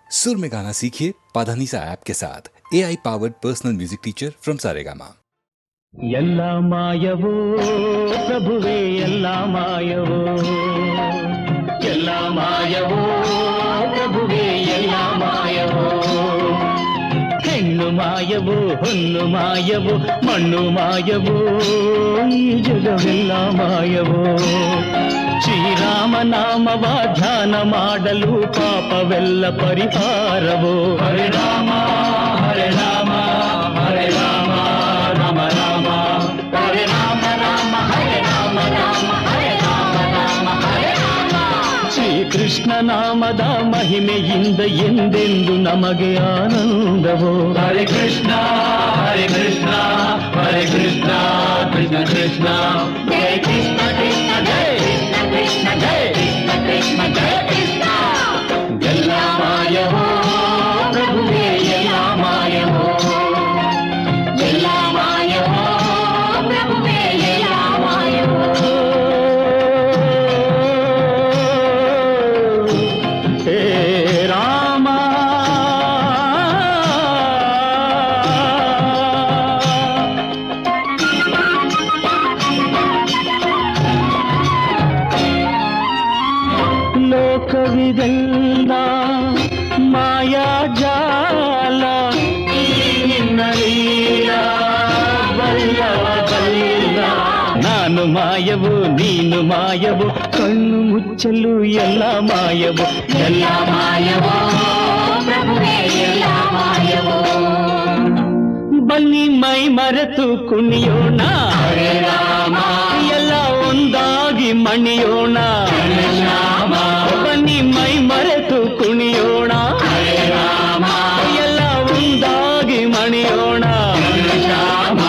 सुर में गाना सीखिए पाधानीसा ऐप के साथ AI powered personal music teacher from Saregama. ಎಲ್ಲ ಮಾಯವೋ ಪ್ರಭುವೇ ಎಲ್ಲ ಮಾಯವೋ ಎಲ್ಲ ಮಾಯವೋ ಪ್ರಭುವೇ ಎಲ್ಲ ಮಾಯವೋ ಹೆಣ್ಣು ಮಾಯವೋ ಹೊನ್ನು ಮಾಯವೋ ಮಣ್ಣು ಮಾಯವೋ ಈ ಜಗವೆಲ್ಲ ಮಾಯವೋ ಶ್ರೀರಾಮ ನಾಮವ ಧ್ಯಾನ ಮಾಡಲು ಪಾಪವೆಲ್ಲ ಪರಿಹಾರವೋ ಹರೇ ರಾಮ ಹರೇ ರಾಮ ಹರೇ ರಾಮ ರಾಮ ರಾಮ ಹರೇ ರಾಮ ರಾಮ ಹರೇ ರಾಮ ರಾಮ ಹರೇ ರಾಮ ರಾಮ ಹರೇ ರಾಮ ಶ್ರೀಕೃಷ್ಣ ನಾಮದ ಮಹಿಮೆಯಿಂದ ಎಂದೆಂದು ನಮಗೆ ಆನಂದವೋ ಹರೇ ಕೃಷ್ಣ ಹರೇ ಕೃಷ್ಣ ಹರೇ ಕೃಷ್ಣ ಕೃಷ್ಣ ಕೃಷ್ಣ ಜಯ ಕೃಷ್ಣ ಕೃಷ್ಣ ಜಯ ಕೃಷ್ಣ ಜಯ ಕೃಷ್ಣ ಕೃಷ್ಣ ಜಯ ಕೃಷ್ಣ ಎಲ್ಲ ಮಾಯವೋ ಪ್ರಭುವೇ ಎಲ್ಲ ಮಾಯವೋ ಎಲ್ಲ ಮಾಯವೋ ಪ್ರಭುವೇ ಎಲ್ಲ ಮಾಯವೋ ಹೇ ರಾಮ ಲೋಕವಿದೆಲ್ಲ ಮಾಯಾಜಾಲ ನಿನ್ನ ಲೀಲಾ ಬಲ್ಲವ ಬಲ್ಲ ನಾನು ಮಾಯವು ನೀನು ಮಾಯವು ಕಣ್ಣು ಮುಚ್ಚಲು ಎಲ್ಲ ಮಾಯವು ಎಲ್ಲ ಮಾಯವೋ ಪ್ರಭುವೇ ಎಲ್ಲ ಮಾಯವೋ ಬನ್ನಿ ಮೈ ಮರೆತು ಕುಣಿಯೋಣ ಹರೇ ರಾಮ ಎಲ್ಲ ಒಂದಾಗಿ ಮಣಿಯೋಣ ಶ್ಯಾಮ ಬನ್ನಿ ಮೈ ಮರೆತು ಕುಣಿಯೋಣ ಹರೇ ರಾಮ ಎಲ್ಲ ಒಂದಾಗಿ ಮಣಿಯೋಣ ಶ್ಯಾಮ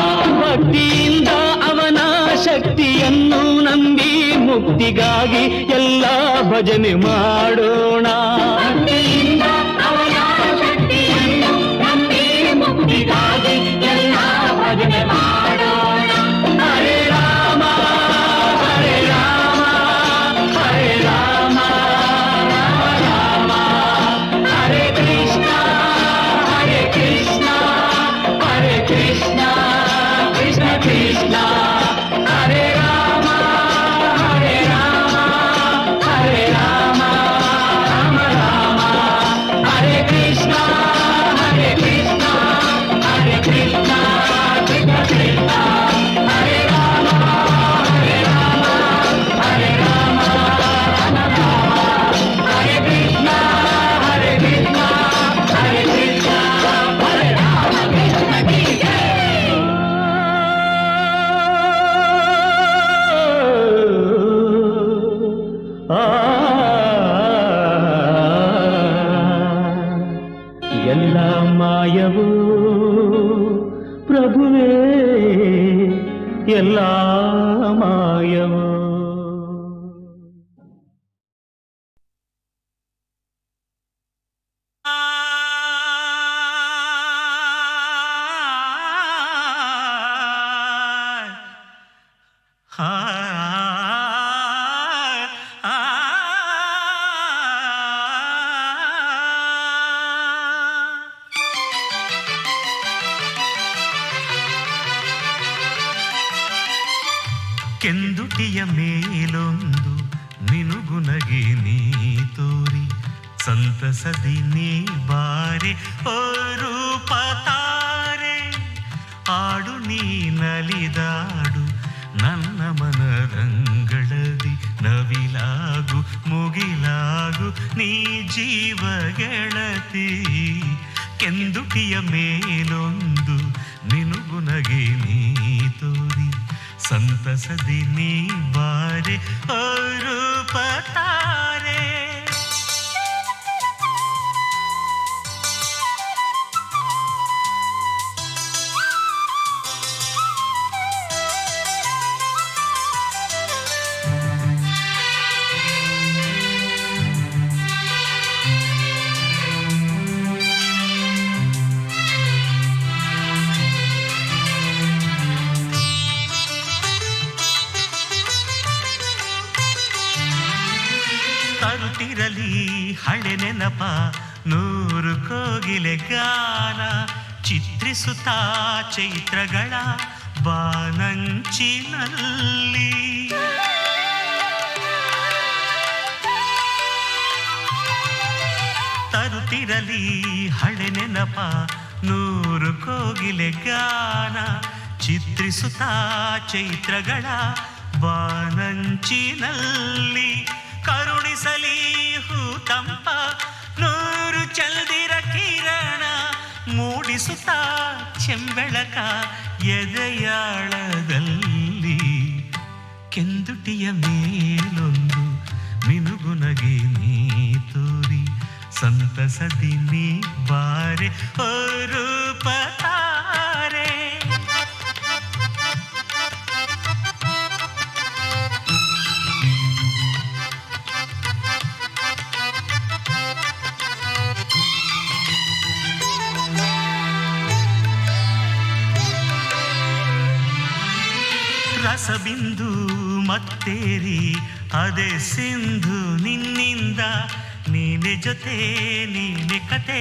ಭಕ್ತಿಯಿಂದ ಅವನ ಶಕ್ತಿಯನ್ನು ನಂಬಿ ಮುಕ್ತಿಗಾಗಿ ಎಲ್ಲ ಭಜನೆ ಮಾಡೋಣ ಭಕ್ತಿಯಿಂದ ಅವನ ಶಕ್ತಿಯನ್ನು ನಂಬಿ ಮುಕ್ತಿಗಾಗಿ ಎಲ್ಲ ಭಜನೆ ಮಾಡೋಣ ಹರೇ ರಾಮ ಹರೇ ರಾಮ ಹರೇ ರಾಮ ರಾಮ ರಾಮ ಹರೇ ಕೃಷ್ಣ ಹರೇ ಕೃಷ್ಣ ಕೃಷ್ಣ ಕೃಷ್ಣ ಹರೇ ರಾಮ ಹರೇ ರಾಮ ಹರೇ ರಾಮ ರಾಮ ರಾಮ ಹರೇ ಕೃಷ್ಣ ಹರೇ ಕೃಷ್ಣ ಕೃಷ್ಣ ಕೃಷ್ಣ ಹರೇ ರಾಮ ಹರೇ ರಾಮ ಹರೇ ರಾಮ ರಾಮ ರಾಮ ಹರೇ ಕೃಷ್ಣ ಹರೇ ಕೃಷ್ಣ ಹರೇ ಕೃಷ್ಣ ಹರೇ ರಾಮ ಕೃಷ್ಣ ಕಿ ಜೈ ಎಲ್ಲ ಮಾಯವೋ ಪ್ರಭುವೇ ಎಲ್ಲ ಮಾಯವೋ ಕೆಂದುಟಿಯ ಮೇಲೊಂದು ಮಿನುಗುನಗೆ ನೀ ತೋರಿ ಸಂತಸದಿ ನೀ ಬಾರೆ ಓ ರೂಪ ತಾರೆ ಆಡು ನೀ ನಲಿದಾಡು ನನ್ನ ಮನರಂಗಳದಿ ನವಿಲಾಗು ಮುಗಿಲಾಗು ನೀ ಜೀವ ಗೆಳತಿ ಕೆಂದುಟಿಯ ಮೇಲೊಂದು ಮಿನುಗುನಗೆ ನೀ ತೋರಿ ಸಂತಸದಿ ನೀ ಬಾರೆ ಓ ರೂಪ ತಾರೆ ತರುತ್ತಿರಲಿ ಹಳೆ ನೆನಪ 100 ಕೋಗಿಲೆ ಗಾನ ಚಿತ್ರಿಸುತ್ತಾ ಚೈತ್ರಗಳ ಬಾನಂಚಿನಲ್ಲಿ ತರುತ್ತಿರಲಿ ಹಳೆ ನೆನಪ ನೂರು ಕೋಗಿಲೆ ಗಾನ ಚಿತ್ರಿಸುತ್ತಾ ಚೈತ್ರಗಳ ಬಾನಂಚಿನಲ್ಲಿ ಕರುಣಿಸಲಿ ಹೂತಂಪ ನೂರು ಚಲ್ದಿರ ಕಿರಣ ಮೂಡಿಸುತ್ತಾ ಚೆಂಬೆಳಕ ಎದೆಯಾಳದಲ್ಲಿ ಕೆಂದುಟಿಯ ಮೇಲೊಂದು ಮಿನುಗುನಗೆ ನೀ ತೋರಿ ಸಂತಸದಿ ನೀ ಬಾರೆ ಓ ರೂಪತಾರೆ ರಸಬಿಂದು ಮತ್ತೇರಿ ಅದೇ ಸಿಂಧು ನಿನ್ನಿಂದ ನೀನೆ ಜೊತೆ ನೀನೆ ಕತೆ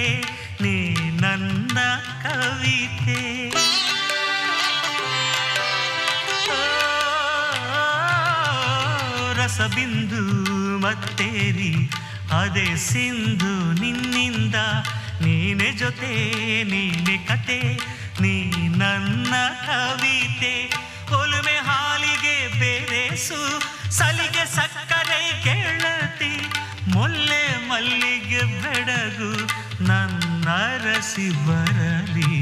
ನೀ ನನ್ನ ಕವಿತೆ ರಸಬಿಂದು ಮತ್ತೇರಿ ಅದೇ ಸಿಂಧು ನಿನ್ನಿಂದ ನೀನೆ ಜೊತೆ ನೀನೆ ಕತೆ ನೀ ನನ್ನ ಕವಿತೆ ಒಲುಮೆ ಹಾಲಿಗೆ ಬೇರೆಸು ಸಲಿಗೆ ಸಕ್ಕರೆ ಗೆಳತಿ ಮೊಲ್ಲೆ ಮಲ್ಲಿಗೆ ಬೆಡಗು ನನ್ನ ರಸಿ ಬರಲಿ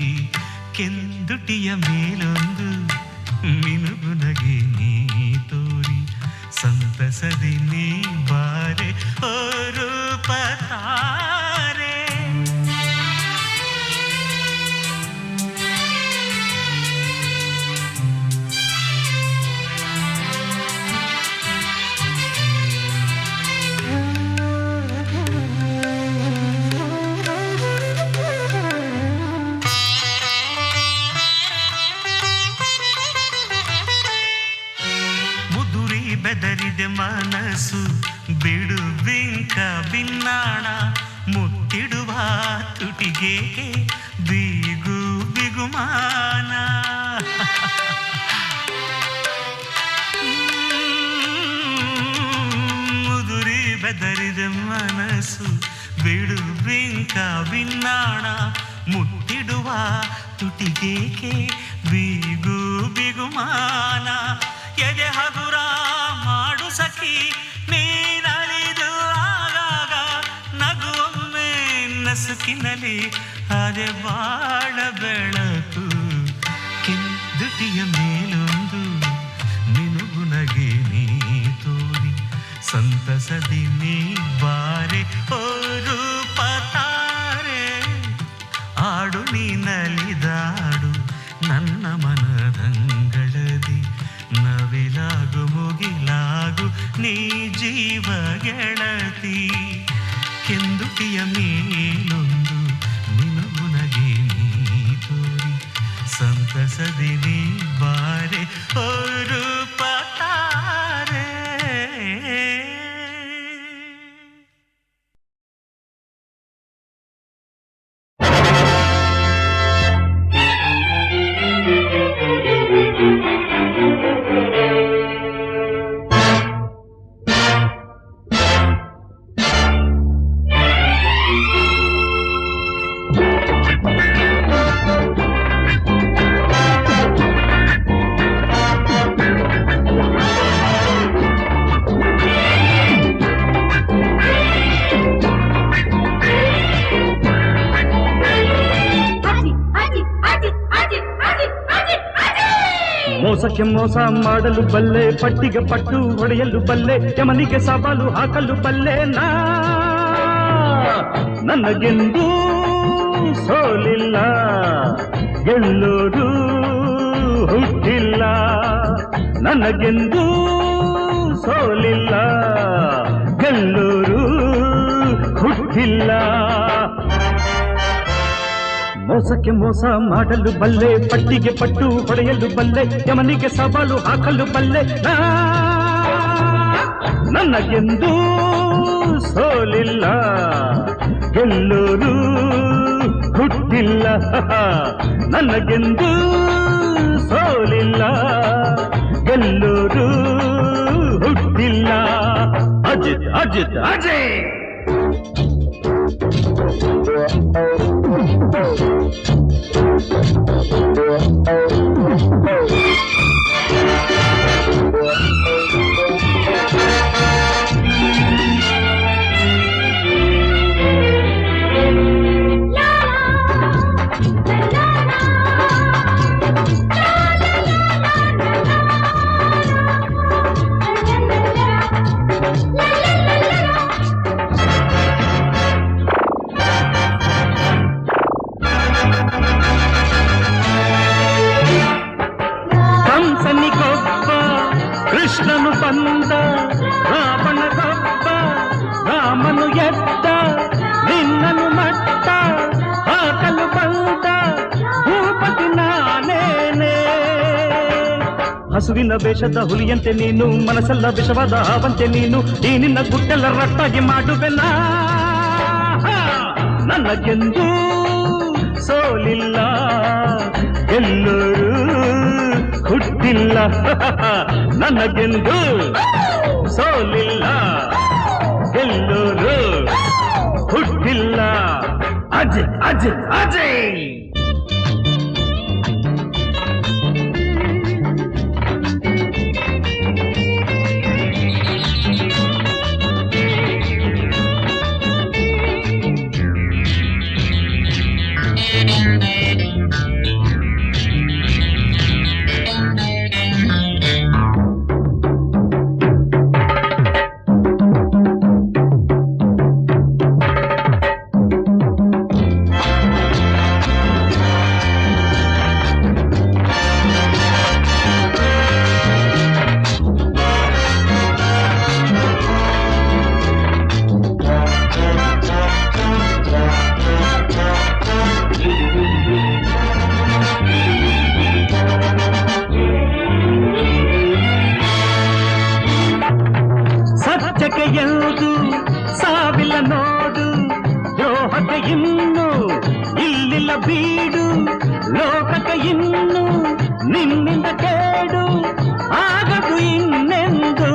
ಕೆಂದುಟಿಯ ಮೇಲೊಂದು ಮಿನುಗುನಗೆ ನೀ ತೋರಿ ಸಂತಸದಿ ನೀ ಬಾರೆ ಓ ರೂಪತಾರೆ ಬೆದರಿದೆ ಮನಸ್ಸು ಬಿಡು ಬಿಂಕ ಬಿನ್ನಾಣ ಮುತ್ತಿಡುವ ತುಟಿಗೆ ಬಿಗು ಬಿಗುಮಾನ ಮುದುರಿ ಬೆದರಿದೆ ಮನಸ್ಸು ಬಿಡು ಬಿಂಕ ಬಿನ್ನಾಣ ಮುತ್ತಿಡುವ ತುಟಿಗೆ ಬಿಗು ಬಿಗುಮಾನ ಎದೆ ಹಗುರ ಮಾಡು ಸಖಿ ನೀನಲಿದು ಆಗಾಗ ನಗುವೊಮ್ಮೆ ನಸುಕಿನಲ್ಲಿ ಅದೇ ಬಾಳ ಬೆಳಕು ಕೆಂದುಟಿಯ ಮೇಲೊಂದು ಮಿನುಗುನಗೆ ನೀ ತೋರಿ ಸಂತಸದಿ ನೀ ಬಾರೆ ಓ ರೂಪತಾರೆ ಆಡು ನೀನಲಿದಾಡು ನನ್ನ ಮನದಂಗಳದಿ ನವಿಲಾಗು ಮುಗಿಲಾಗು ನೀ ಜೀವ ಗೆಳತಿ ಕೆಂದುಟಿಯ ಮೇಲೊಂದು ಮಿನುಗುನಗೆ ನೀ ತೋರಿ ಸಂತಸದಿ ನೀ ಬಾರೆ ಓ ರೂಪತಾರೆ ಮೋಸಕ್ಕೆ ಮೋಸ ಮಾಡಲು ಬಲ್ಲೆ ಪಟ್ಟಿಗೆ ಪಟ್ಟು ಹೊಡೆಯಲು ಬಲ್ಲೆ ಯಮನಿಗೆ ಸವಾಲು ಹಾಕಲು ಬಲ್ಲೆ ನನಗೆಂದೂ ಸೋಲಿಲ್ಲ ಗೆಲ್ಲೋರು ಹುಟ್ಟಿಲ್ಲ ನನಗೆಂದೂ ಸೋಲಿಲ್ಲ ಗೆಲ್ಲೋರು ಹುಟ್ಟಿಲ್ಲ ಮೋಸಕ್ಕೆ ಮೋಸ ಮಾಡಲು ಬಲ್ಲೆ ಪಟ್ಟಿಗೆ ಪಟ್ಟು ಹೊಡೆಯಲು ಬಲ್ಲೆ ಯಮನಿಗೆ ಸವಾಲು ಹಾಕಲು ಬಲ್ಲೆ ನನಗೆಂದೂ ಸೋಲಿಲ್ಲ ಗೆಲ್ಲೋರು ಹುಟ್ಟಿಲ್ಲ ನನಗೆಂದು ಸೋಲಿಲ್ಲ ಗೆಲ್ಲೋರು ಹುಟ್ಟಿಲ್ಲ ಅಜಿತ್ ಅಜಿತ್ ಅಜಯ್ ಕೃಷ್ಣನು ಬಂದ ರಾವಣಗೊಬ್ಬ ರಾಮನು ಎದ್ದ ನಿನ್ನನು ಮಟ್ಟ ಹಾಕಲು ಬಂದ ಭೂಪತಿ ನಾನೇನೆ ಹಸುವಿನ ವೇಷದ ಹುಲಿಯಂತೆ ನೀನು ಮನಸ್ಸೆಲ್ಲ ವಿಷವಾದ ಹಾವಂತೆ ನೀನು ಈ ನಿನ್ನ ಗುಟ್ಟೆಲ್ಲ ರಟ್ಟಾಗಿ ಮಾಡುವೆನ ನನಗೆಂದೂ ಸೋಲಿಲ್ಲ ಎಲ್ಲರೂ ಹುಟ್ಟಿಲ್ಲ ನನಗೆಂದು ಸೋಲಿಲ್ಲ ಎಲ್ಲರೂ ಹುಟ್ಟಿಲ್ಲ ಅಜಯ್ ಅಜಯ್ ಅಜಯ್ ಎಂದು ಸಾವಿಲ್ಲ ನೋಡು ದ್ರೋಹಕ್ಕೆ ಇನ್ನು ಇಲ್ಲಿಲ್ಲ ಬೀಡು ಲೋಕಕ್ಕೆ ಇನ್ನು ನಿನ್ನಿಂದ ಕೇಡು ಆಗದು ಇನ್ನೆಂದು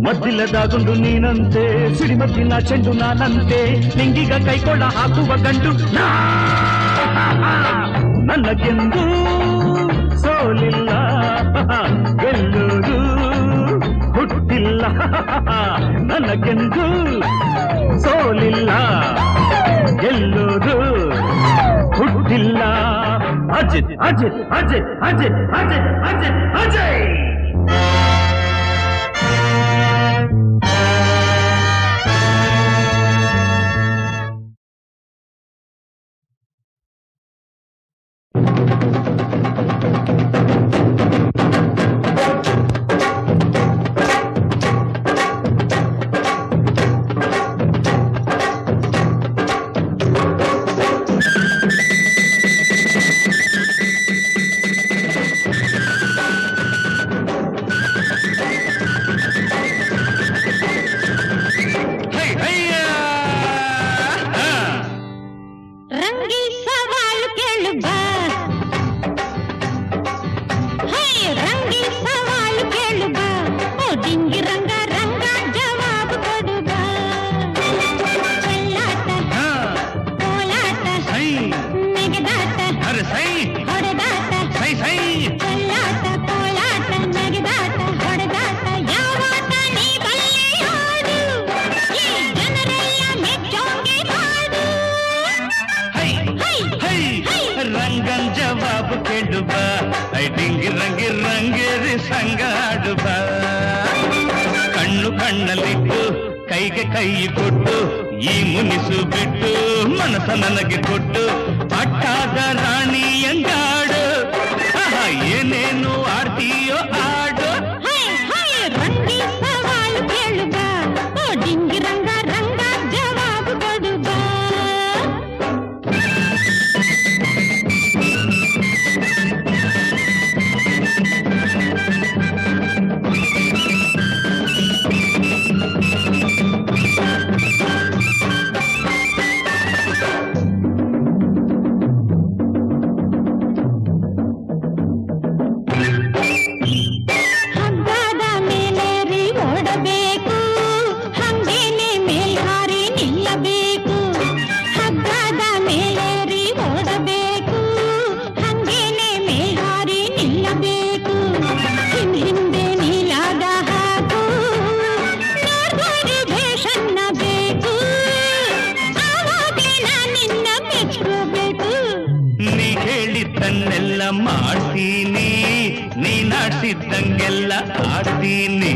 ಮದ್ದಿಲ್ಲದಾಗೊಂಡು ನೀನಂತೆ ಸಿಡಿಮದ್ದಿನ ಚೆಂಡು ನಾನಂತೆ ನಿಂಗೀಗ ಕೈಕೊಳ್ಳ ಹಾಕುವ ಗಂಡು ನನಗೆಂದು ಸೋಲಿಲ್ಲ ಗೆಲ್ಲುವುದು ಹುಟ್ಟಿಲ್ಲ ನನಗೆಂದು ಸೋಲಿಲ್ಲ ಗೆಲ್ಲುವುದು ಹುಟ್ಟಿಲ್ಲ ಅಜಿತ್ ಅಜಿತ್ ಅಜಿತ್ ಅಜಿತ್ ಅಜಿತ್ ಅಜಿತ್ ಅಜಯ್ ಕಣ್ಣು ಕಣ್ಣಲ್ಲಿಟ್ಟು ಕೈಗೆ ಕೈ ಕೊಟ್ಟು ಈ ಮುನಿಸು ಬಿಟ್ಟು ಮನಸ ನನಗೆ ಕೊಟ್ಟು ಪಟ್ಟಾದ ರಾಣಿ ಎಂಗಾಡು ಏನೇನು ಆಡ್ತೀಯೋ ಆಡು ರಂಗಿ ಸವಾಲು ಕೇಳು ಬಾ ಡಿಂಗಿ ರಂಗ ರಂಗ ಜವಾಬು ಕೊಡು ಬಾ ಎಲ್ಲ ಮಾಡ್ತೀನಿ, ನೀನಾಡ್ತಿದ್ದಂಗೆಲ್ಲ ಆಡ್ತೀನಿ,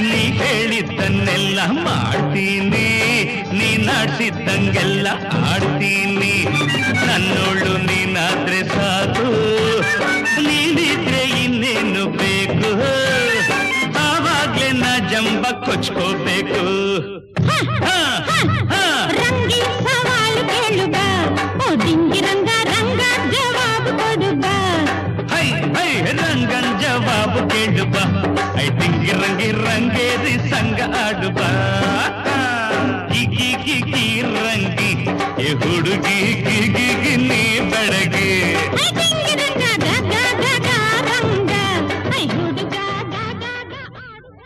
ನೀ ಹೇಳಿದ್ದನ್ನೆಲ್ಲ ಮಾಡ್ತೀನಿ, ನೀನಾಡ್ತಿದ್ದಂಗೆಲ್ಲ ಆಡ್ತೀನಿ. ನನ್ನೋಳು ನೀನಾದ್ರೆ ಸಾಕು, ನೀನಿದ್ರೆ ಇನ್ನೇನು ಬೇಕು, ಆವಾಗ್ಲೇ ನಾ ಜಂಬ ಕೊಚ್ಕೋಬೇಕು. ರಂಗಿ ಸವಾಲು ಕೇಳುಗ, ಓ ದಿಂಗಿ ರಂಗ ರಂಗ ಜವಾಬು ಕೊಡುಗ. ಹೈ ಹೈ ರಂಗನ್ ಜವಾಬು ಕೇಳುಬ, ಐ ದಿಂಗಿ ರಂಗಿ ರಂಗೇರಿ ಸಂಗ ಆಡುಬ. ಗಿಗಿ ಗಿಗಿ ರಂಗಿ ಎ ಹುಡುಗಿ ಗಿಗಿ ನೀ ಬೆಳಗಿ. ಐ ದಿಂಗಿ ರಂಗ ಗ ಗ ಗ ಗ ರಂಗ, ಐ ಹುಡುಗ ಗ ಗ ಗ ಆಡುಗ.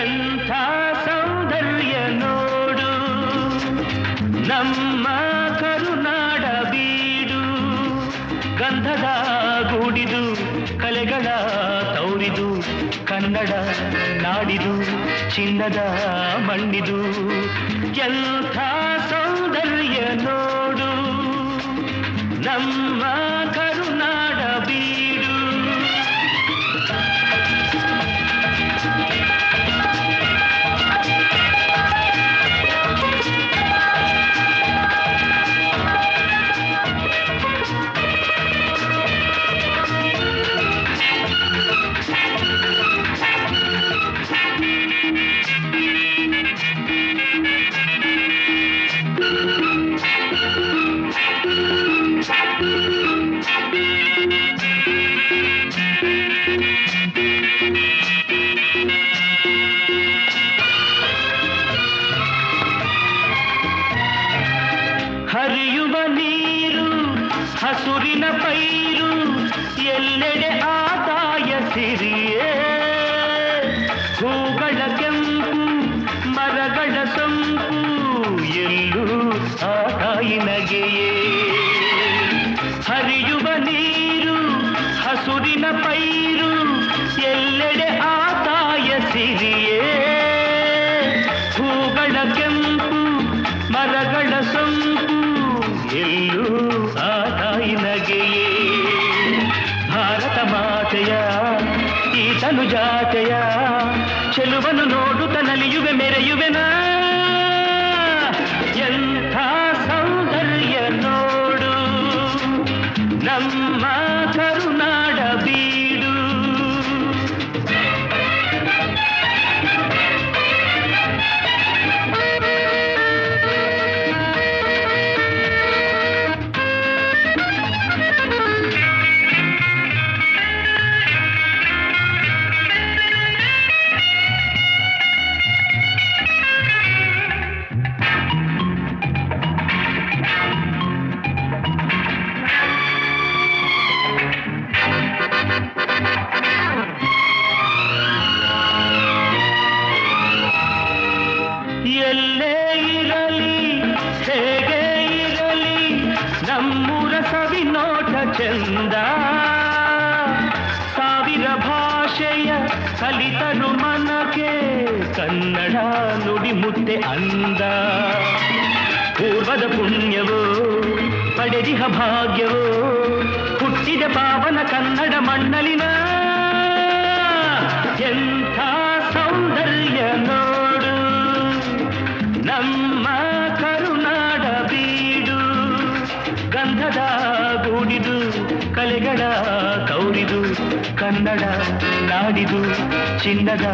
ಎಂಥ ಸೌಂದರ್ಯ ನೋಡು ನಮ್ಮ ಕರುನಾಡ ಬೀಡು, ಗಂಧದ ಗೂಡಿದು ಕಲೆಗಳ ತೌರಿದು, ಕನ್ನಡ ನಾಡಿದು ಚಿನ್ನದ ಮಣ್ಣಿದು. ಎಂಥ ಸೌಂದರ್ಯ ನೋಡು ನಮ್ಮ ಕರುನಾಡ ಬೀಡು. ಹರಿಯುವ ನೀರು ಹಸುರಿನ ಪೈರು, ಎಲ್ಲೆಡೆ ಆದಾಯ ಸಿರಿಯೇ, ಹೂಗಳ ಕೆಂಪು ಮರಗಳ ಸೊಂಪು, ಎಲ್ಲೂ ಆ ತಾಯಿ ನಗೆಯೇ. ಹರಿಯುವ ನೀರು ಹಸುರಿನ ಪೈರು, ಎಲ್ಲೆಡೆ ಆದಾಯ ಸಿರಿಯೇ, ಹೂಗಳ ಕೆಂಪು ಮರಗಳ ಸೊಂಪು, ಎಲ್ಲೂ ಆ ತಾಯಿ ನಗೆಯೇ. ಭಾರತ ಮಾತೆಯ ಈ ತನು ಜಾತೆಯ ಚೆಲುವನ್ನು ನೋಡುತ್ತ ನಲಿಯುವೆ ಮೆರೆಯುವೆನಾ. ಎಂಥ ಸೌಂದರ್ಯ ನೋಡು ನಮ್ಮ ಕರುನಾಡ ಬೀಡು. ಎಲ್ಲೇ ಇರಲಿ ಹೇಗೆ ಇರಲಿ ನಮ್ಮೂರ ಸವಿ ನೋಟ ಚಂದ, ಸಾವಿರ ಭಾಷೆಯ ಕಲಿತರು ಮನಕ್ಕೆ ಕನ್ನಡ ನುಡಿ ಮುತ್ತೆ ಅಂದ. ಪೂರ್ವದ ಪುಣ್ಯವೋ ಪಡೆದಿಹ ಭಾಗ್ಯವೋ, ಹುಟ್ಟಿದ ಪಾವನ ಕನ್ನಡ ಮಣ್ಣಲಿನ. ಎಂಥ ಸೌಂದರ್ಯ ನೋಡು ನಮ್ಮ ಕರುನಾಡ ಬೀಡು, ಗಂಧದ ಗೂಡಿದು ಕಲೆಗಳ ತೌರಿದು ಕನ್ನಡ ನಾಡಿದು ಚಿನ್ನದ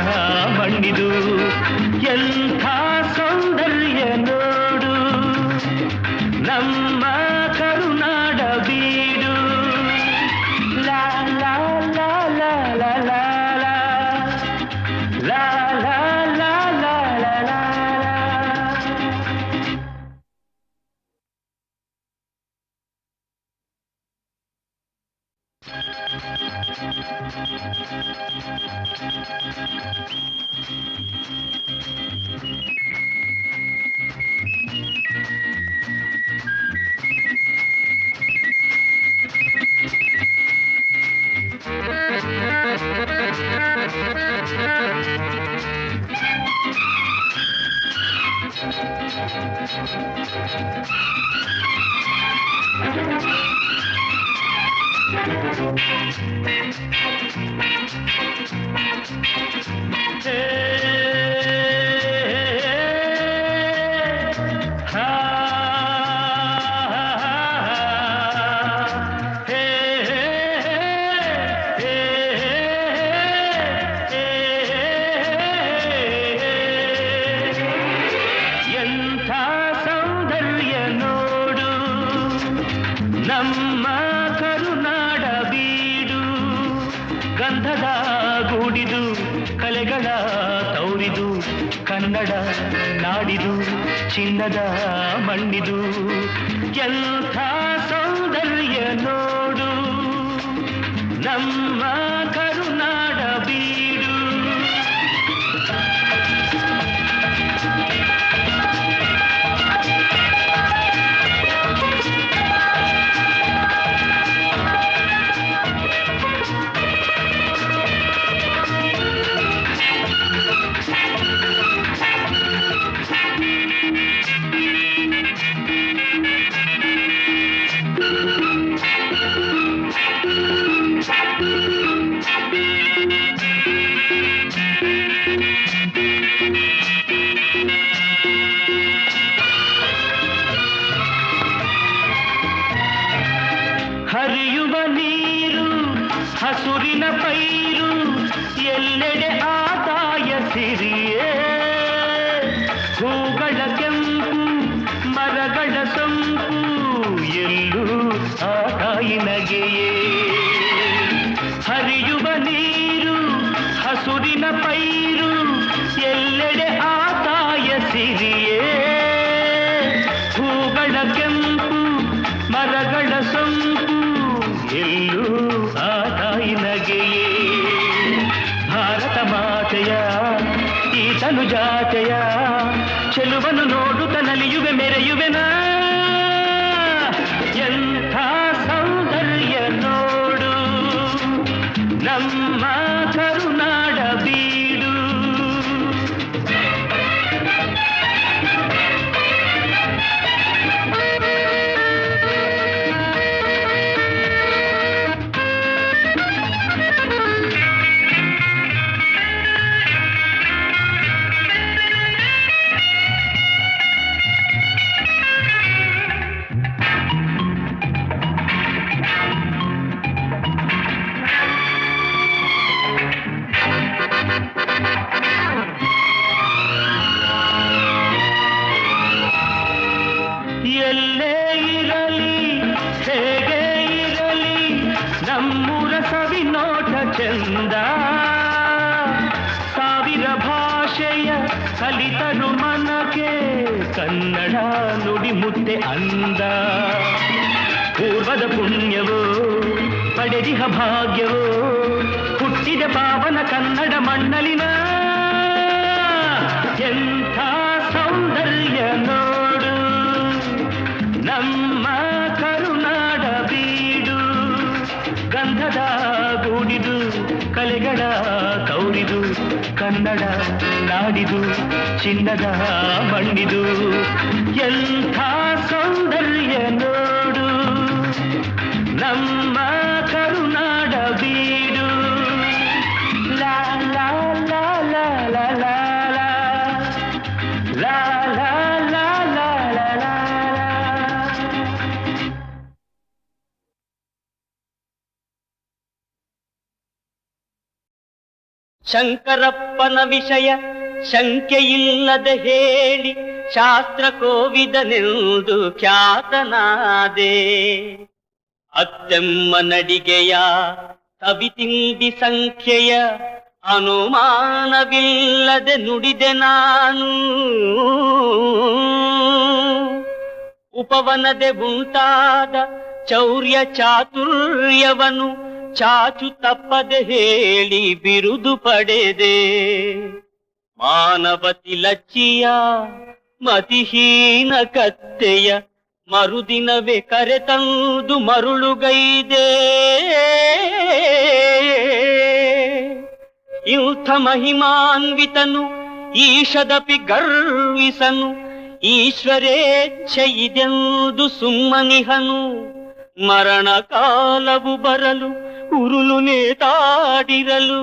ಮಣ್ಣಿದು ಎಂಥ ಸೌಂದರ್ಯ ನೋಡು ನಮ್ಮ ಕರುನಾಡ ಬೀಡು ಲಾ ಲಾ ಲಾ ಲಾ ಲಾ ಲಾ ಲಾ ಲಾ ಲಾ ಲಾ ಲಾ ಲಾ. ಎಂಥ ಸೌಂದರ್ಯ ನೋಡು ನಮ್ಮ ಕರುನಾಡ ಬೀಡು ಗಂಧದ ಗೂಡಿದು ಕಲೆಗಳ ತೌರಿದು ಕನ್ನಡ ನಾಡಿದು ಚಿನ್ನದ ಮಣ್ಣಿದು ಎಂಥ ಸೌಂದರ್ಯ ನೋಡು ನಮ್ಮ ಕರುನಾಡ ಬೀಡು. ಹರಿಯುವ ನೀರು ಹಸುರಿನ ಪೈರು ಎಲ್ಲೆಡೆ ಆದಾಯ ಸಿರಿಯೇ ಹೂಗಳ ಕೆಂಪು ಮರಗಳ ಸೊಂಪು ಎಲ್ಲೂ ಆ ತಾಯಿ ನಗೆಯೇ. ಹರಿಯುವ ನೀರು ಹಸುರಿನ ಪೈರು ಎಲ್ಲೆಡೆ ಆದಾಯ ಸಿರಿಯೇ ಹೂಗಳ ಕೆಂಪು ಮರಗಳ ಸೊಂಪು ಎಲ್ಲೂ ಆ ತಾಯಿ ನಗೆಯೇ. ಭಾರತ ಮಾತೆಯ ಈ ತನು ಜಾತೆಯ ಚೆಲುವನ್ನು ನೋಡುತ್ತ ನಲಿಯುವೆ ಮೆರೆಯುವೆನಾ ಎಂಥ ಸೌಂದರ್ಯ ನೋಡು ನಮ್ಮ ಕರುನಾಡ ಬೀಡು. ಎಲ್ಲೇ ಇರಲಿ ಹೇಗೆ ಇರಲಿ ನಮ್ಮೂರ ಸವಿನೋಟ ಚಂದ ಸಾವಿರ ಭಾಷೆಯ ಕಲಿತರು ಮನಕ್ಕೆ ಕನ್ನಡ ನುಡಿ ಮುದ್ದೆ ಅಂದ. ಪೂರ್ವದ ಪುಣ್ಯವೋ ಪಡೆದಿಹ ಭಾಗ್ಯವೋ ಹುಟ್ಟಿದ ಪಾವನ ಕನ್ನಡ ಮಣ್ಣಲಿನ ಎಂಥ ಸೌಂದರ್ಯ ನೋಡು ನಮ್ಮ ಕರುನಾಡ ಬೀಡು. ಗಂಧದ ಗೂಡಿದು ಕಲೆಗಳ ತೌರಿದು ಕನ್ನಡ ನಾಡಿದು ಚಿನ್ನದ ಮಣ್ಣಿದು ಎಂಥ ಸೌಂದರ್ಯ ನೋಡು ನಮ್ಮ ಕರುನಾಡ ಬೀಡು. ಲಾ ಲಾ ಲಾ ಲಾ ಲಾ ಲಾ ಲಾ ಲಾ ಲಾ ಲಾ ಲಾ ಲಾ. ಶಂಕರಪ್ಪನ ವಿಷಯ ಶಂಕೆಯಿಲ್ಲದೆ ಹೇಳಿ ಶಾಸ್ತ್ರ ಕೋವಿದನೆಂದು ಖ್ಯಾತನಾದೆ. ಅತ್ತೆಮ್ಮ ನಡಿಗೆಯ ಕವಿತಿಂಡಿ ಸಂಖ್ಯೆಯ ಅನುಮಾನವಿಲ್ಲದೆ ನುಡಿದೆ ನಾನು. ಉಪವನದೆ ಉಂಟಾದ ಚೌರ್ಯ ಚಾತುರ್ಯವನು ಚಾಚು ತಪ್ಪದೆ ಹೇಳಿ ಬಿರುದು ಪಡೆದೆ. ಮಾನವತಿ ಲಚ್ಚಿಯ ಮತಿಹೀನ ಕತ್ತೆಯ ಮರುದಿನವೇ ಕರೆತಂದು ಮರುಳುಗೈದೆ. ಇಂಥ ಮಹಿಮಾನ್ವಿತನು ಈಶದಪಿ ಗರ್ವಿಸನು, ಈಶ್ವರೇಚ್ಛೆ ಇದೆಂದು ಸುಮ್ಮನಿಹನು. ಮರಣ ಕಾಲವು ಬರಲು ಉರುಳು ನೇತಾಡಿರಲು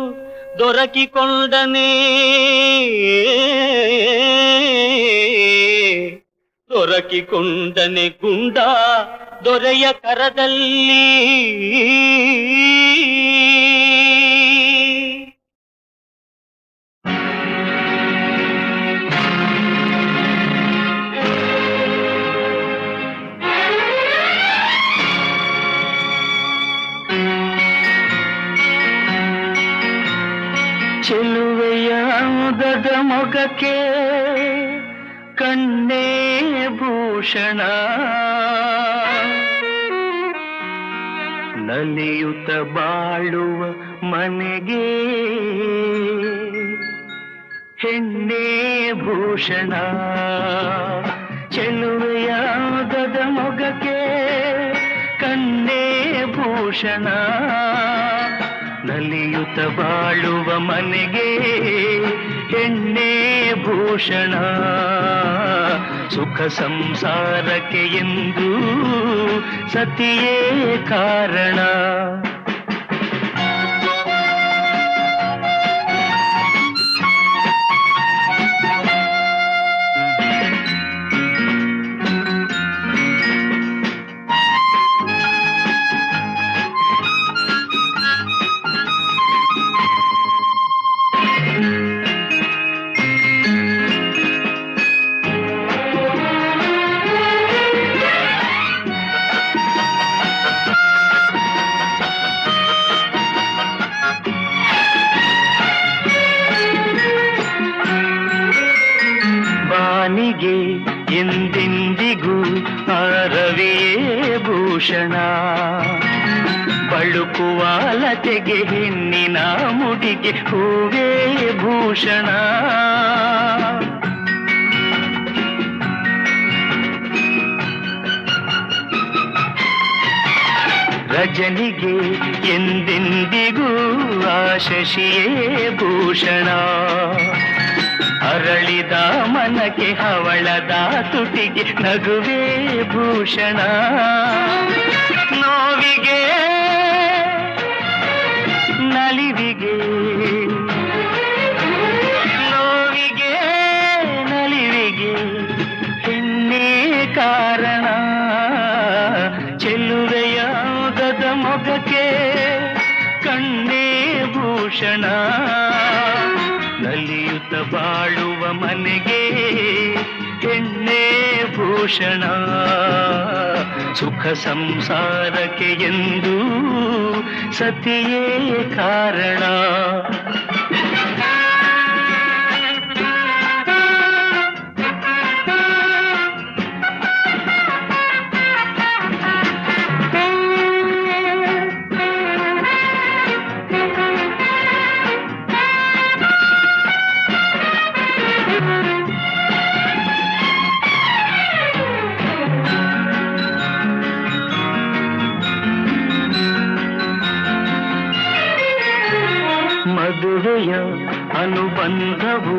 ದೊರಕಿಕೊಂಡನೇ ಗುಂಡ ದೊರೆಯ ಕರದಲ್ಲಿ. ಚೆಲುವೆಯ ಮುದದ ಮೊಗಕ್ಕೆ ಕಣ್ಣೇ ಭೂಷಣ, ನಲಿಯುತ್ತ ಬಾಳುವ ಮನೆಗೆ ಹೆಣ್ಣೇ ಭೂಷಣ. ಚೆಲುವೆಯ ಮುದದ ಮೊಗಕ್ಕೆ ಕಣ್ಣೇ ಭೂಷಣ, ನಲಿಯುತ್ತ ಬಾಳುವ ಮನೆಗೆ ಹೆಣ್ಣೇ ಭೂಷಣ. ಸುಖ ಸಂಸಾರಕ್ಕೆ ಎಂದು ಸತಿಯೇ ಕಾರಣ. ಬಾನಿಗೆ ಎಂದೆಂದಿಗೂ ರವಿಯೇ ಭೂಷಣ, ಬಳುಕುವ ಲತೆಗೆ ಹೆಣ್ಣಿನ ಮುಡಿಗೆ ಹೂವೇ ಭೂಷಣ. ರಜನಿಗೆ ಎಂದೆಂದಿಗೂ ಶಶಿಯೇ ಭೂಷಣ, ಅರಳಿದ ಮನಕ್ಕೆ ಹವಳದ ತುಟಿಗೆ ನಗುವೇ ಭೂಷಣ. ನೋವಿಗೆ ನಲಿವಿಗೆ ನೋವಿಗೆ ನಲಿವಿಗೆ ಹೆಣ್ಣೇ ಕಾರಣ. ಚೆಲುವೆಯ ಗದ ಮೊಗಕ್ಕೆ ಕಣ್ಣೇ ಭೂಷಣ, ನಲಿಯುತ್ತ ಬಾಳುವ ಮನೆಗೆ ಹೆಣ್ಣೇ ಭೂಷಣ. ಸುಖ ಸಂಸಾರಕ್ಕೆ ಎಂದು ಸತಿಯೇ ಕಾರಣ. ಮದುವೆಯ ಅನುಬಂಧವು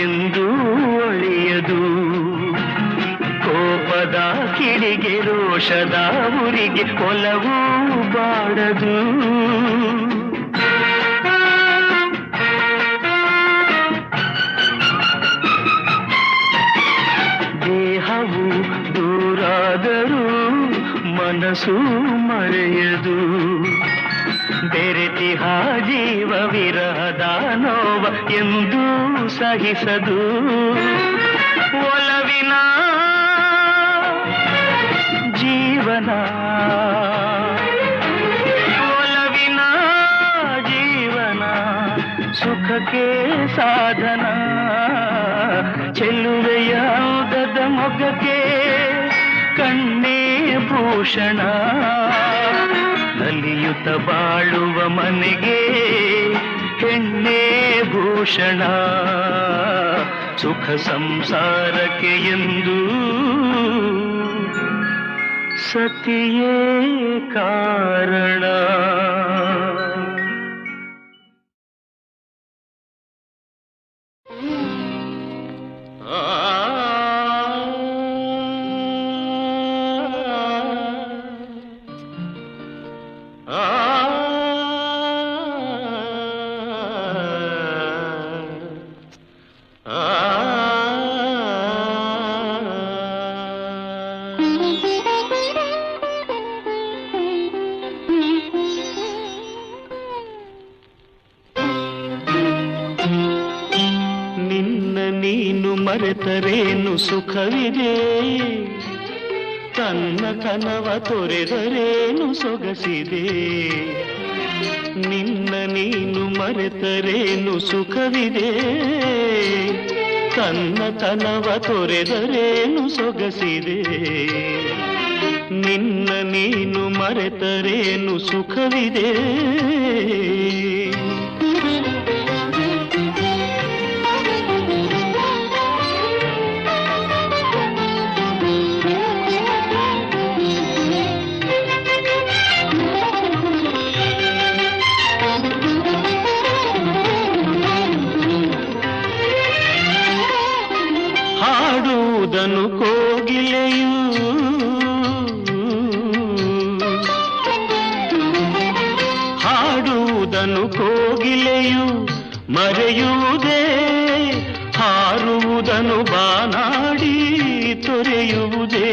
ಎಂದು ಒಳೆಯದು, ಕೋಪದ ಕಿಡಿಗೆ ರೋಷದ ಉರಿಗೆ ಒಲವು ಬಾಡದು. ದೇಹವು ದೂರಾದರೂ ಮನಸ್ಸು ಮರೆಯದು, ಬೆರೆತಿಹ ಜೀವ ವಿರಹದ ನೋವ ಎಂದೂ ಸಹಿಸದು ಒಲವಿನ ಜೀವನ ಒಲವಿನ ಜೀವನ ಸುಖಕ್ಕೆ ಸಾಧನ ಚೆಲುವೆಯಾದದ ಮೊಗಕ್ಕೆ ಕಣ್ಣೇ ಭೂಷಣ ನಲಿಯುತ್ತ ಬಾಳುವ ಮನೆಗೆ ಹೆಣ್ಣೇ ಭೂಷಣ ಸುಖ ಸಂಸಾರಕ್ಕೆ ಎಂದು ಸತಿಯೇ ಕಾರಣ. ಮರೆತರೇನು ಸುಖವಿದೆ ತನ್ನ ಕನವ ತೊರೆದರೇನು ಸೊಗಸಿದೆ ನಿನ್ನ ನೀನು ಮರೆತರೇನು ಸುಖವಿದೆ ತನ್ನ ತನವ ತೊರೆದರೇನು ಸೊಗಸಿದೆ ನಿನ್ನ ನೀನು ಮರೆತರೇನು ಸುಖವಿದೆ ಹಾಡುವುದನ್ನು ಕೋಗಿಲೆಯು ಹಾಡುವುದನ್ನು ಕೋಗಿಲೆಯು ಮರೆಯುವುದೇ ಹಾರುವುದನ್ನು ಬಾನಾಡಿ ತೊರೆಯುವುದೇ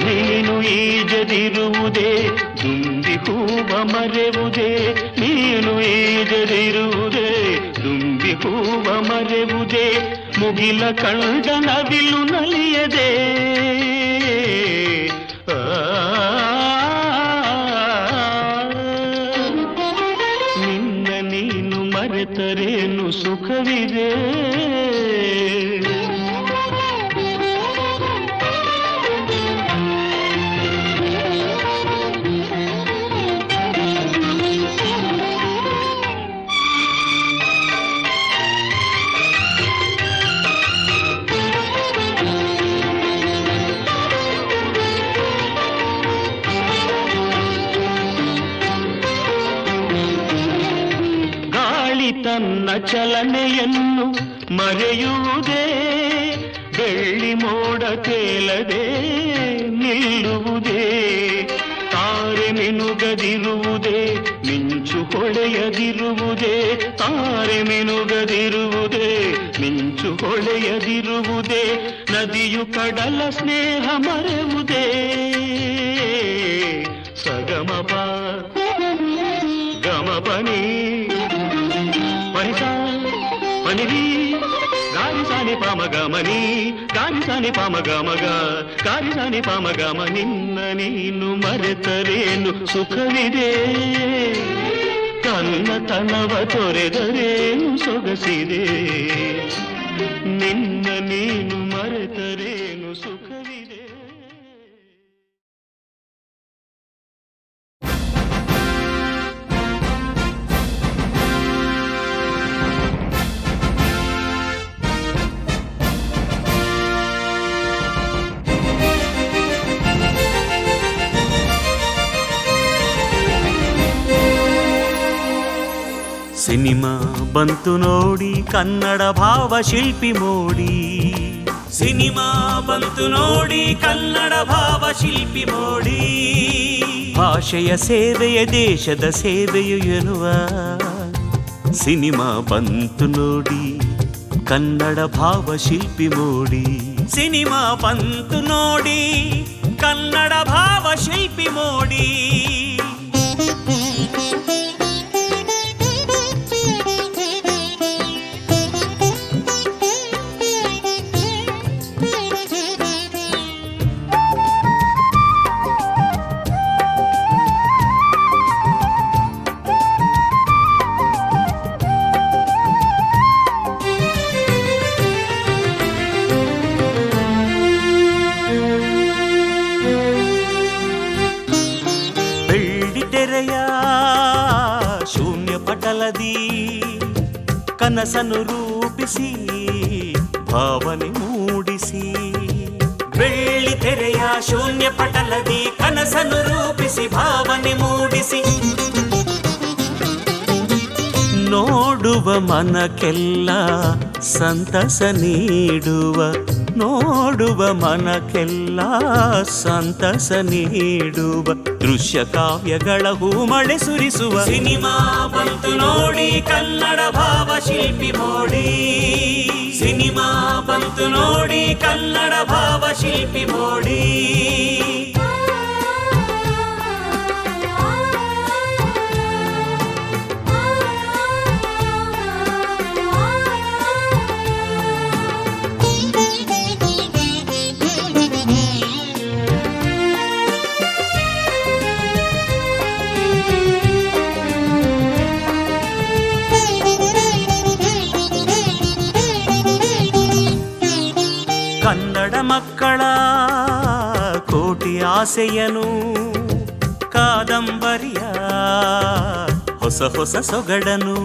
ನೀನು ಈಜದಿರುವುದೇ ದುಂಬಿ ಹೂವ ಮರೆಯುವುದೇ ನೀನು ಈಜದಿರುವುದೇ ದುಂಬಿ ಹೂವ ಮರೆಯುವುದೇ ಮುಗಿಲ ಕಂಡ ನವಿಲು ನಲಿಯದೆ ನಿನ್ನ ನೀನು ಮರೆತರೇನು ಸುಖವಿದೆ ತನ್ನ ಚಲನೆಯನ್ನು ಮರೆಯುವುದೇ ಬೆಳ್ಳಿ ಮೋಡ ತೇಲದೆ ನಿಲ್ಲುವುದೇ ತಾರೆ ಮಿನುಗದಿರುವುದೇ ಮಿಂಚು ಹೊಳೆಯದಿರುವುದೇ ತಾರೆ ಮಿನುಗದಿರುವುದೇ ಮಿಂಚು ಹೊಳೆಯದಿರುವುದೇ ನದಿಯು ಕಡಲ ಸ್ನೇಹ ಮರೆಯುವುದೇ ಸಗಮಪ ಗಮಪನಿ ಪನಿರಿ ಗಾರಿ ಸಾನಿ ಪಾಮಗಮನಿ ಗಾರಿ ಸಾನಿ ಪಾಮಗಮಗ ಗಾರಿ ಸಾನಿ ಪಾಮಗಮ ನಿನ್ನ ನೀನು ಮರೆತರೇನು ಸುಖವಿದೆ ತನ್ನ ತನವ ತೊರೆದರೇನು ಸೊಗಸಿದೆ ನಿನ್ನ ನೀನು ಮರೆತರೇನು ಸುಖವಿದೆ. ಸಿನಿಮಾ ಬಂತು ನೋಡಿ ಕನ್ನಡ ಭಾವಶಿಲ್ಪಿ ಮೋಡಿ ಸಿನಿಮಾ ಬಂತು ನೋಡಿ ಕನ್ನಡ ಭಾವಶಿಲ್ಪಿ ಮೋಡಿ ಭಾಷೆಯ ಸೇವೆಯ ದೇಶದ ಸೇವೆಯು ಎನ್ನುವ ಸಿನಿಮಾ ಬಂತು ನೋಡಿ ಕನ್ನಡ ಭಾವಶಿಲ್ಪಿ ಮೋಡಿ ಸಿನಿಮಾ ಬಂತು ನೋಡಿ ಕನ್ನಡ ಭಾವಶಿಲ್ಪಿ ಮೋಡಿ ಪಟಲದಿ ಕನಸನ್ನು ರೂಪಿಸಿ ಭಾವನೆ ಮೂಡಿಸಿ ಬೆಳ್ಳಿ ತೆರೆಯ ಶೂನ್ಯ ಪಟಲದಿ ಕನಸನ್ನು ರೂಪಿಸಿ ಭಾವನೆ ಮೂಡಿಸಿ ನೋಡುವ ಮನಕ್ಕೆಲ್ಲ ಸಂತಸ ನೀಡುವ ನೋಡುವ ಮನಕ್ಕೆಲ್ಲ ಸಂತಸ ನೀಡುವ ದೃಶ್ಯ ಕಾವ್ಯಗಳ ಹೂಮಳೆ ಸುರಿಸುವ ಸಿನಿಮಾ ಬಂತು ನೋಡಿ ಕನ್ನಡ ಭಾವ ಶಿಲ್ಪಿ ಮೋಡಿ ಸಿನಿಮಾ ಬಂತು ನೋಡಿ ಕನ್ನಡ ಭಾವ ಶಿಲ್ಪಿ ಮೋಡಿ ಕನ್ನಡ ಮಕ್ಕಳ ಕೋಟಿ ಆಸೆಯನು ಕಾದಂಬರಿಯ ಹೊಸ ಹೊಸ ಸೊಗಡನು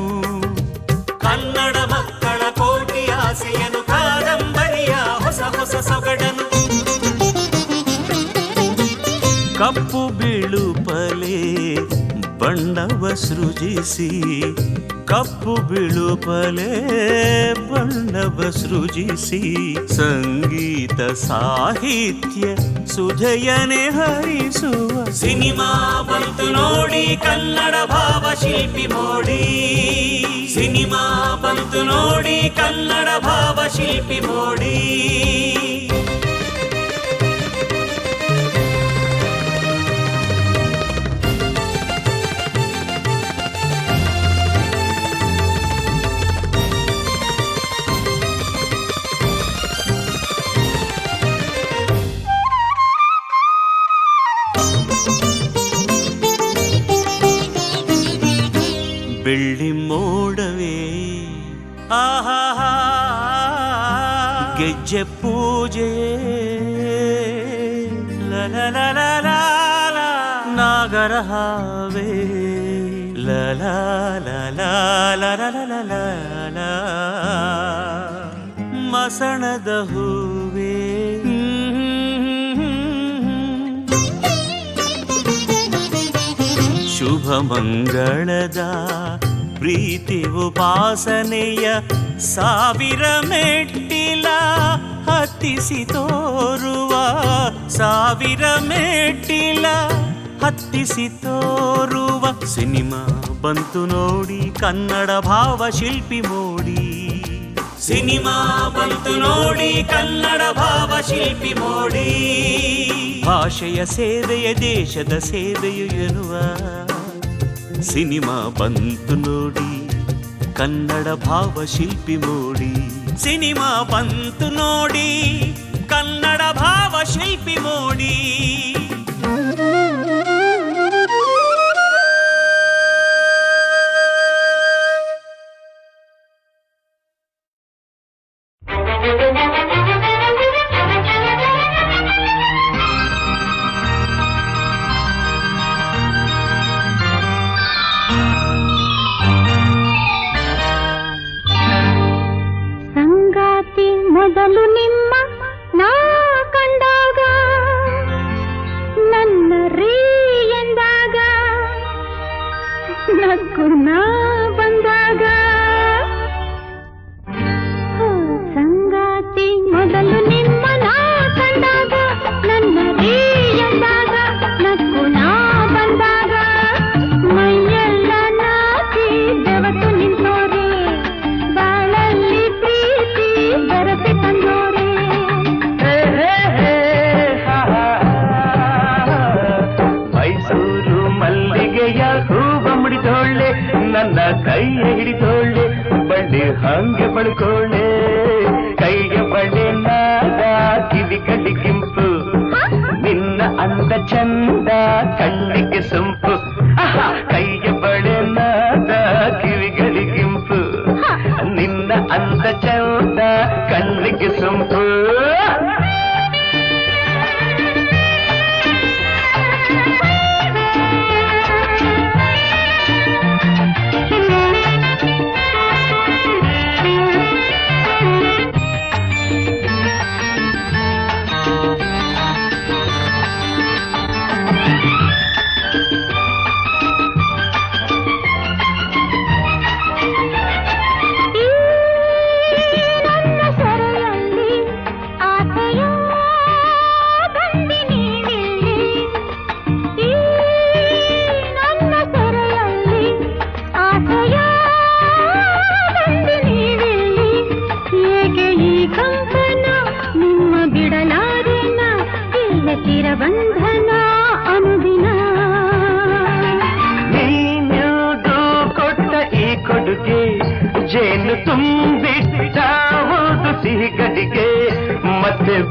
ಕನ್ನಡ ಮಕ್ಕಳ ಕೋಟಿ ಆಸೆಯನು ಕಾದಂಬರಿಯ ಹೊಸ ಹೊಸ ಸೊಗಡನು ಕಪ್ಪು ಬೀಳುಪಲೆ ಬಣ್ಣವ ಸೃಜಿಸಿ ಕಪ್ಪು ಬೀಳುಪಲೆ ಬಣ್ಣವ ಸೃಜಿಸಿ ಸಂಗೀತ ಸಾಹಿತ್ಯ ಸುಜಯನೆ ಹರಿಸುವ ಸಿನಿಮಾ ಬಂತು ನೋಡಿ ಕನ್ನಡ ಭಾವ ಶಿಲ್ಪಿ ಮೋಡಿ ಸಿನಿಮಾ ಬಂತು ನೋಡಿ ಕನ್ನಡ ಭಾವ ಶಿಲ್ಪಿ ಮೋಡಿ ಬೆಳ್ಳಿ ಮೋಡವೇ ಆಹಾ ಗೆಜ್ಜೆ ಪೂಜೆ ಲಲ ನಾಗರ ಹಾವೇ ಲಲ ಮಸಣದ ಹೂವೇ ಶುಭ ಮಂಗಳದ ಪ್ರೀತಿ ಉಪಾಸನೆಯ ಸಾವಿರ ಮೆಟ್ಟಿಲ ಹತ್ತಿಸಿ ತೋರುವ ಸಾವಿರ ಮೆಟ್ಟಿಲ ಹತ್ತಿಸಿ ತೋರುವ ಸಿನಿಮಾ ಬಂತು ನೋಡಿ ಕನ್ನಡ ಭಾವ ಶಿಲ್ಪಿ ಮೋಡಿ ಸಿನಿಮಾ ಬಂತು ನೋಡಿ ಕನ್ನಡ ಭಾವ ಶಿಲ್ಪಿ ಮೋಡಿ ಭಾಷೆಯ ಸೇವೆಯ ದೇಶದ ಸೇವೆಯು ಎನ್ನುವ ಸಿನಿಮಾ ಬಂತು ನೋಡಿ ಕನ್ನಡ ಭಾವ ಶಿಲ್ಪಿ ಮೋಡಿ ಸಿನಿಮಾ ಬಂತು ನೋಡಿ ಕನ್ನಡ ಭಾವ ಶಿಲ್ಪಿ ಮೋಡಿ ಮೊದಲು ನಿಮ್ಮ ನಾ ಕಂಡಾಗ ನನ್ನ ರೀ ಎಂದಾಗ ನಕ್ಕು ನಾ ಬಂದಾಗ ಸಂಗಾತಿ ಮೊದಲು ನಿಮ್ಮ ನಾ ಕಂಡಾಗ ನನ್ನ ರೀ ಎಂದಾಗ ನಕ್ಕು ನಾ ಬಂದಾಗ ಮೈಯೆಲ್ಲ ನಾಚಿ ಬೆವತು ನಿಂತೋರೆ ಬಾಳಲ್ಲಿ ಪ್ರೀತಿ ಬರಪೆ ತಂದೋರೆ ಮೈಸೂರು ಮಲ್ಲಿಗೆಯ ಹೂವ ಮುಡಿದೋಳೆ ನನ್ನ ಕೈಯ ಹಿಡಿದೋಳೆ ಬಳ್ಳಿ ಹಂಗೆ ಬಳ್ಕೋಳೆ ಕೈಗೆ ಬಳ್ಳಿ ನಾದ ಕಿವಿ ಕಡಿ ಕೆಂಪು ನಿನ್ನ ಅಂದ ಚಂದ ಕಣ್ಣಿಗೆ ಸೊಂಪು ಕೈಗೆ ಬಳೆ ನಾದ ಕಿವಿಗಳಿ ಕೆಂಪು ನಿನ್ನ ಅಂದ ಚಂದ ಕಣ್ಣಿಗೆ ಸೊಂಪು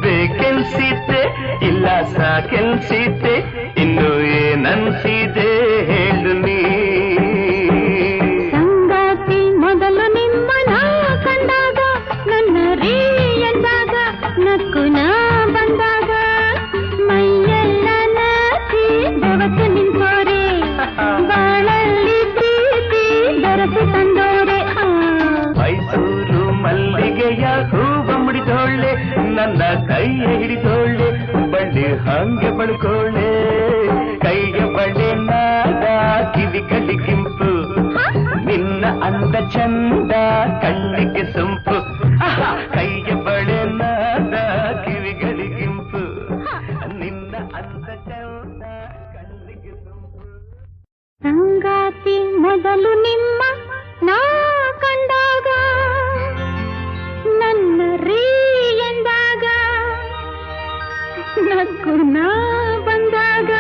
ಬೇಕೆನ್ಸಿದ್ದೆ ಇಲ್ಲ ಸಾಕೆನ್ಸಿದ್ದೆ ಇನ್ನು ಏನನ್ಸಿದೆ ಹೇಳು ನೀ ಸಂಗಾತಿ ಮೊದಲು ನಿಮ್ಮನ ಕಂಡಾಗ ನನ್ನ ರೀ ಎಂದಾಗ ನಕ್ಕು ನಾ ಬಂದಾಗ ಮೈಯೆಲ್ಲ ನಾಚಿ ಬೆವತು ನಿಂತೋರೆ ಬಾಳಲ್ಲಿ ಪ್ರೀತಿ ಬೆರಸು ತಂದೋರೆ ಮೈಸೂರು ಮಲ್ಲಿಗೆಯ ಹೂವ ಮುಡಿದೋಳೆ ನನ್ನ ಕೈಯ ಹಿಡಿದೋಳೆ ಬಳ್ಳಿ ಹಂಗೆ ಬಳ್ಕೋಳೆ ಕೈಯ ಬಳ್ಳಿ ನಾದ ಕಿವಿ ಕಲಿಗಿಂಪು ನಿನ್ನ ಅಂದ ಚಂದ ಕಣ್ಣಿಗೆ ಸೊಂಪು ಕೈಯ ಬಳೆ ನಾದ ಕಿವಿಗಳಿಗಿಂಪು ನಿನ್ನ ಅಂದ ಚಂದ ಕಣ್ಣಿಗೆ ಸೊಂಪು ಸಂಗಾತಿ ಮೊದಲು ನಿಮ್ಮ ನಾ ಕಂಡಾಗ ನನ್ನ ರೀ ಎಂದಾಗ ನಕ್ಕು ನಾ ಬಂದಾಗ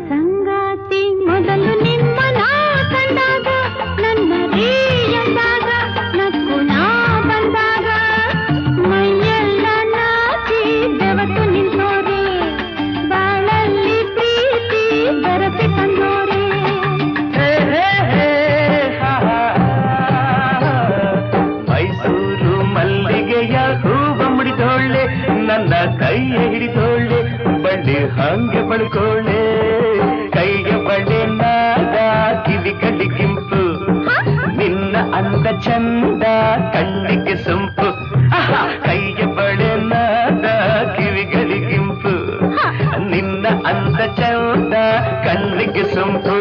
ಸಂಗಾತಿ ಮೊದಲು ನಿಮ್ಮ ನಾ ಕಂಡಾಗ ನನ್ನ ರೀ ಎಂದಾಗ ನಕ್ಕು ನಾ ಬಂದಾಗ ಮೈಯೆಲ್ಲ ನಾಚಿ ಬೆವತು ನಿಂತೋರೆ ಬಾಳಲ್ಲಿ ಪ್ರೀತಿ ಬೆರಸಿ ತಂದೋರೆ ಮೈಸೂರು ಮಲ್ಲಿಗೆಯ ಹೂವ ಮುಡಿದೋಳೆ ನನ್ನ ಕೈಯ ಹಿಡಿದೋಳೆ ಬಳ್ಳಿ ಹಂಗೆ ಬಳ್ಕೋಳೆ ಕೈಗೆ ಬಳ್ಳಿ ನಾದ ಕಿವಿ ಕಲಿಗಿಂಪು ನಿನ್ನ ಅಂದ ಚಂದ ಕಣ್ಣಿಗೆ ಸೊಂಪು ಕೈಗೆ ಬಳೆ ನಾದ ಕಿವಿಗಳಿಗಿಂಪು ನಿನ್ನ ಅಂದ ಚಂದ ಕಣ್ಣಿಗೆ ಸೊಂಪು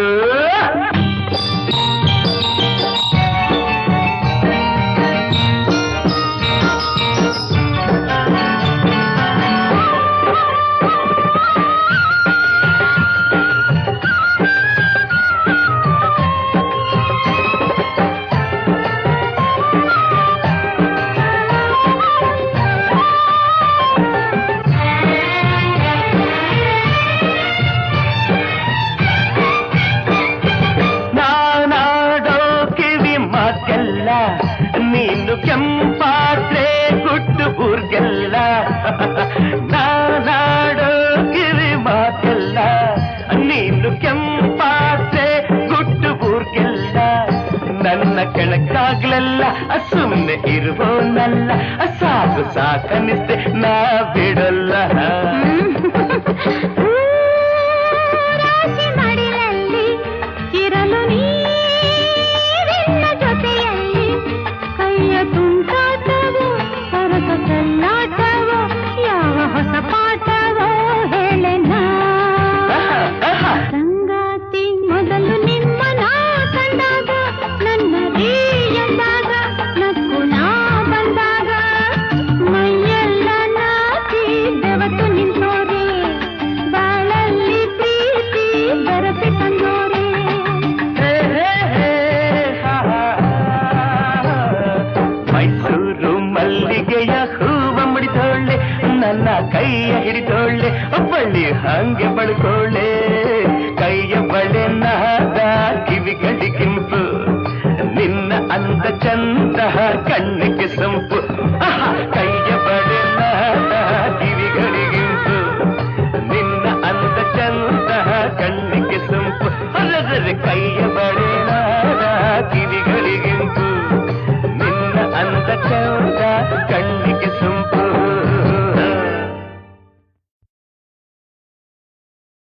ನೀನು ಕೆಂಪಾದ್ರೆ ಗುಟ್ಟು ಊರ್ಗೆಲ್ಲ ನಾನಾಡೋ ಕಿವಿ ಮಾತೆಲ್ಲ ನೀನು ಕೆಂಪಾದ್ರೆ ಗುಟ್ಟು ಊರ್ಗೆಲ್ಲ ನನ್ನ ಕೆಳಕಾಗ್ಲೆಲ್ಲ ಸುಮ್ಮನೆ ಇರುವೋನಲ್ಲ ಸಾಕು ಸಾಕನಿಸ್ತೆ ನಾ ಬಿಡಲ್ಲ ರಾಶಿ ಮಡಿಲಲ್ಲಿ ಇರಲು ನೀರಿನ ಜೊತೆಯಲ್ಲಿ ಕೈಯ ತುಂಟಾಟವೋ ಸರಸ ಚೆಲ್ಲಾಟವೋ ಯಾವ ಹೊಸ ಪಾಠವೋ ಹೇಳೆನ ಸಂಗಾತಿ ಮೊದಲು ನಿಮ್ಮ ನಾ ಕಂಡಾಗ ನನ್ನ ರೀ ಎಂದಾಗ ನಕ್ಕು ನಾ ಬಂದಾಗ ಮೈಯೆಲ್ಲ ನಾಚಿ ಬೆವತು ನಿಂತೋರೆ ಬಾಳಲ್ಲಿ ಪ್ರೀತಿ ಬೆರಸಿ ತಂದೋರೆ ಮೈಸೂರು ಮಲ್ಲಿಗೆಯ ಹೂವ ಮುಡಿದೋಳೆ ನನ್ನ ಕೈಯ ಹಿಡಿದೋಳೆ ಬಳ್ಳಿ ಹಂಗೆ ಬಳ್ಕೋಳೆ